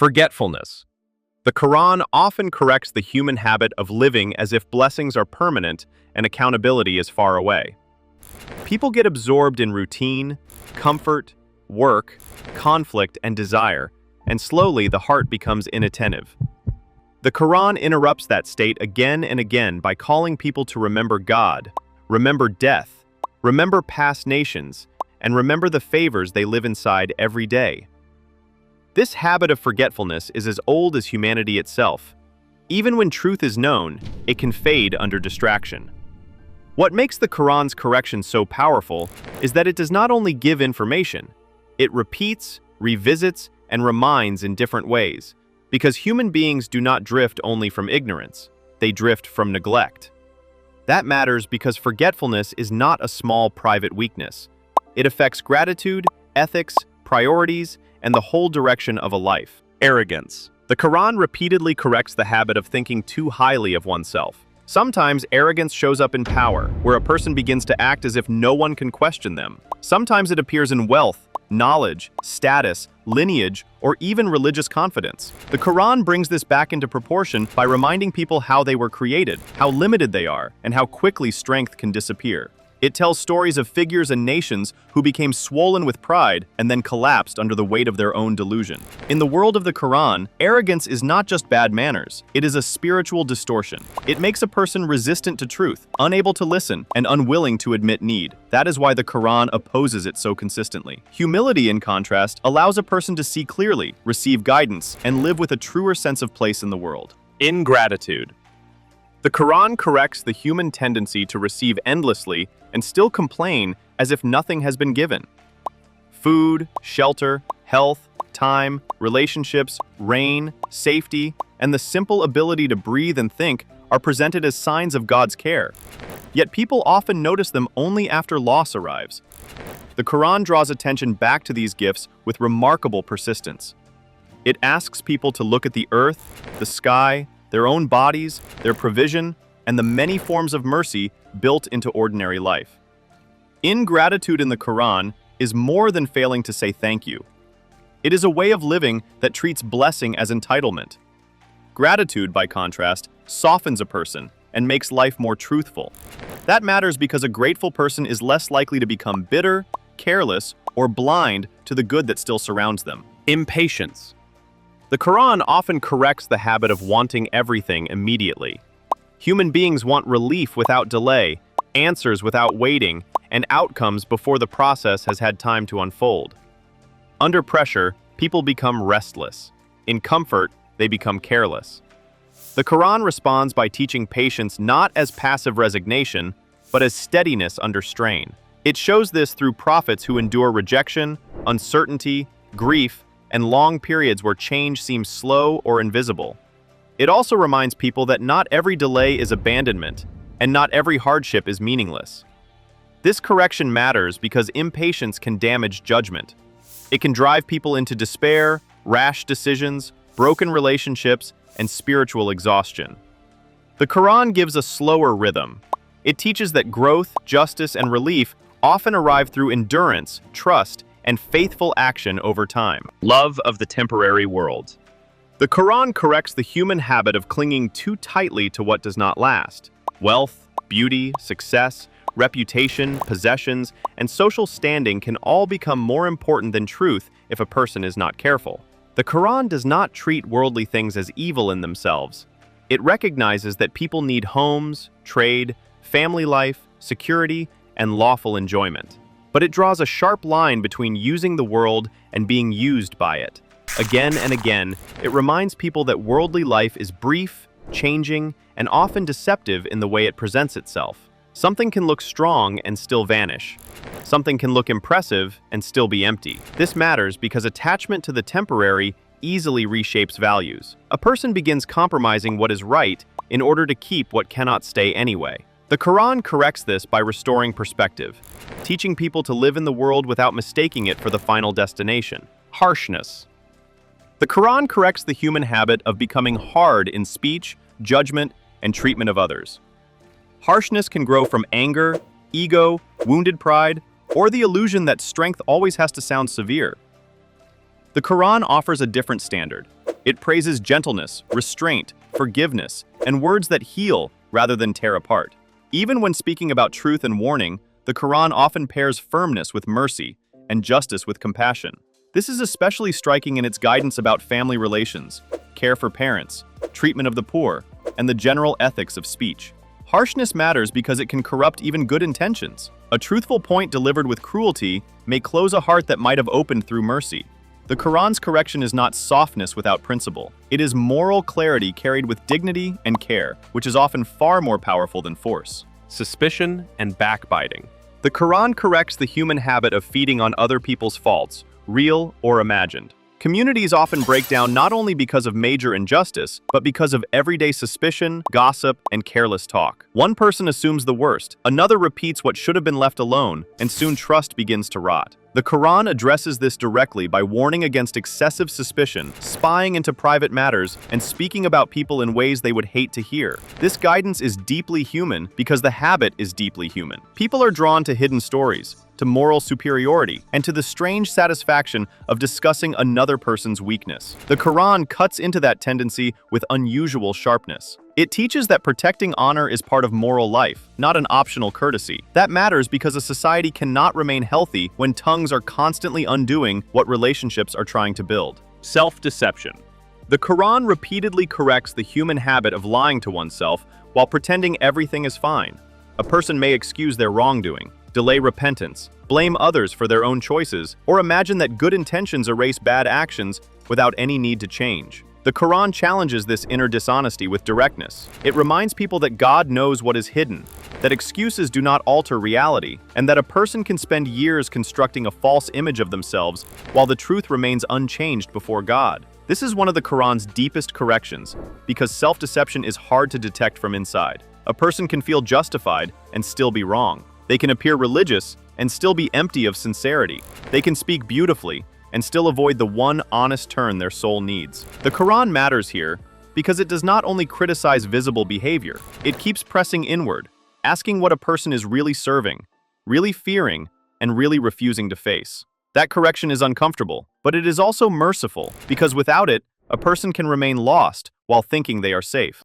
Forgetfulness. The Quran often corrects the human habit of living as if blessings are permanent and accountability is far away. People get absorbed in routine, comfort, work, conflict, and desire, and slowly the heart becomes inattentive. The Quran interrupts that state again and again by calling people to remember God, remember death, remember past nations, and remember the favors they live inside every day. This habit of forgetfulness is as old as humanity itself. Even when truth is known, it can fade under distraction. What makes the Quran's correction so powerful is that it does not only give information, it repeats, revisits, and reminds in different ways, because human beings do not drift only from ignorance, they drift from neglect. That matters because forgetfulness is not a small private weakness. It affects gratitude, ethics, priorities, and the whole direction of a life. Arrogance. The Quran repeatedly corrects the habit of thinking too highly of oneself. Sometimes arrogance shows up in power, where a person begins to act as if no one can question them. Sometimes it appears in wealth, knowledge, status, lineage, or even religious confidence. The Quran brings this back into proportion by reminding people how they were created, how limited they are, and how quickly strength can disappear. It tells stories of figures and nations who became swollen with pride and then collapsed under the weight of their own delusion. In the world of the Quran, arrogance is not just bad manners, it is a spiritual distortion. It makes a person resistant to truth, unable to listen, and unwilling to admit need. That is why the Quran opposes it so consistently. Humility, in contrast, allows a person to see clearly, receive guidance, and live with a truer sense of place in the world. Ingratitude. The Quran corrects the human tendency to receive endlessly and still complain as if nothing has been given. Food, shelter, health, time, relationships, rain, safety, and the simple ability to breathe and think are presented as signs of God's care. Yet people often notice them only after loss arrives. The Quran draws attention back to these gifts with remarkable persistence. It asks people to look at the earth, the sky, their own bodies, their provision, and the many forms of mercy built into ordinary life. Ingratitude in the Quran is more than failing to say thank you. It is a way of living that treats blessing as entitlement. Gratitude, by contrast, softens a person and makes life more truthful. That matters because a grateful person is less likely to become bitter, careless, or blind to the good that still surrounds them. Impatience. The Quran often corrects the habit of wanting everything immediately. Human beings want relief without delay, answers without waiting, and outcomes before the process has had time to unfold. Under pressure, people become restless. In comfort, they become careless. The Quran responds by teaching patience not as passive resignation, but as steadiness under strain. It shows this through prophets who endure rejection, uncertainty, grief, and long periods where change seems slow or invisible. It also reminds people that not every delay is abandonment, and not every hardship is meaningless. This correction matters because impatience can damage judgment. It can drive people into despair, rash decisions, broken relationships, and spiritual exhaustion. The Quran gives a slower rhythm. It teaches that growth, justice, and relief often arrive through endurance, trust, and faithful action over time. Love of the temporary world. The Quran corrects the human habit of clinging too tightly to what does not last. Wealth, beauty, success, reputation, possessions, and social standing can all become more important than truth if a person is not careful. The Quran does not treat worldly things as evil in themselves. It recognizes that people need homes, trade, family life, security, and lawful enjoyment. But it draws a sharp line between using the world and being used by it. Again and again, it reminds people that worldly life is brief, changing, and often deceptive in the way it presents itself. Something can look strong and still vanish. Something can look impressive and still be empty. This matters because attachment to the temporary easily reshapes values. A person begins compromising what is right in order to keep what cannot stay anyway. The Quran corrects this by restoring perspective, teaching people to live in the world without mistaking it for the final destination. Harshness. The Quran corrects the human habit of becoming hard in speech, judgment, and treatment of others. Harshness can grow from anger, ego, wounded pride, or the illusion that strength always has to sound severe. The Quran offers a different standard. It praises gentleness, restraint, forgiveness, and words that heal rather than tear apart. Even when speaking about truth and warning, the Quran often pairs firmness with mercy and justice with compassion. This is especially striking in its guidance about family relations, care for parents, treatment of the poor, and the general ethics of speech. Harshness matters because it can corrupt even good intentions. A truthful point delivered with cruelty may close a heart that might have opened through mercy. The Quran's correction is not softness without principle. It is moral clarity carried with dignity and care, which is often far more powerful than force. Suspicion and backbiting. The Quran corrects the human habit of feeding on other people's faults, real or imagined. Communities often break down not only because of major injustice, but because of everyday suspicion, gossip, and careless talk. One person assumes the worst, another repeats what should have been left alone, and soon trust begins to rot. The Quran addresses this directly by warning against excessive suspicion, spying into private matters, and speaking about people in ways they would hate to hear. This guidance is deeply human because the habit is deeply human. People are drawn to hidden stories, to moral superiority, and to the strange satisfaction of discussing another person's weakness. The Quran cuts into that tendency with unusual sharpness. It teaches that protecting honor is part of moral life, not an optional courtesy. That matters because a society cannot remain healthy when tongues are constantly undoing what relationships are trying to build. Self-deception. The Quran repeatedly corrects the human habit of lying to oneself while pretending everything is fine. A person may excuse their wrongdoing, delay repentance, blame others for their own choices, or imagine that good intentions erase bad actions without any need to change. The Quran challenges this inner dishonesty with directness. It reminds people that God knows what is hidden, that excuses do not alter reality, and that a person can spend years constructing a false image of themselves while the truth remains unchanged before God. This is one of the Quran's deepest corrections, because self-deception is hard to detect from inside. A person can feel justified and still be wrong. They can appear religious and still be empty of sincerity. They can speak beautifully and still avoid the one honest turn their soul needs. The Quran matters here because it does not only criticize visible behavior, it keeps pressing inward, asking what a person is really serving, really fearing, and really refusing to face. That correction is uncomfortable, but it is also merciful because without it, a person can remain lost while thinking they are safe.